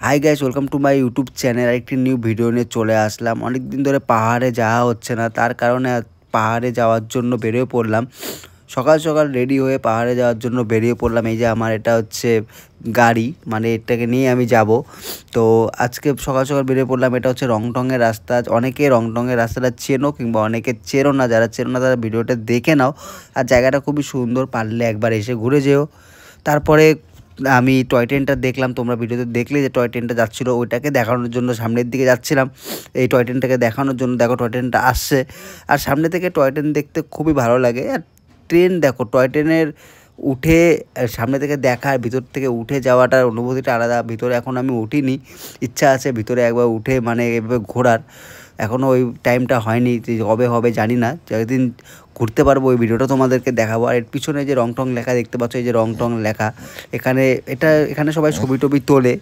Hi guys, welcome to my YouTube channel. একটি new video নিয়ে চলে আসলাম। অনেক দিন ধরে পাহাড়ে যাওয়া হচ্ছে না, তার কারণে পাহাড়ে যাওয়ার জন্য বেরিয়ে পড়লাম। সকাল সকাল রেডি হয়ে পাহাড়ে যাওয়ার জন্য বেরিয়ে পড়লাম। এই যে আমার এটা হচ্ছে গাড়ি, মানে এটাকে নিয়ে আমি যাব। তো আজকে সকাল সকাল বেরিয়ে পড়লাম। এটা হচ্ছে রংটংয়ের রাস্তা। অনেকে রংটংয়ের রাস্তাটা চেনো, কিংবা অনেকে চেনো না। যারা চেনো না তারা ভিডিওটা দেখে নাও। আর জায়গাটা খুবই সুন্দর, পারলে একবার এসে ঘুরে যেও। তারপরে আমি টয় ট্রেনটা দেখলাম, তোমরা ভিডিওতে দেখলে যে টয় ট্রেনটা যাচ্ছিলো, ওইটাকে দেখানোর জন্য সামনের দিকে যাচ্ছিলাম। এই টয় ট্রেনটাকে দেখানোর জন্য, দেখো টয় ট্রেনটা আসছে। আর সামনে থেকে টয় ট্রেন দেখতে খুবই ভালো লাগে। আর ট্রেন দেখো, টয় ট্রেনের উঠে সামনে থেকে দেখা আর ভিতর থেকে উঠে যাওয়াটার অনুভূতিটা আলাদা। ভিতরে এখন আমি উঠিনি, ইচ্ছা আছে ভিতরে একবার উঠে মানে এভাবে ঘোরার। এখনও ওই টাইমটা হয়নি, কবে হবে জানি না। যেদিন ঘুরতে পারবো ওই ভিডিওটা তোমাদেরকে দেখাবো। আর এর পিছনে যে রংটং লেখা দেখতে পাচ্ছ, এই যে রংটং লেখা, এখানে সবাই ছবি টবি তোলে।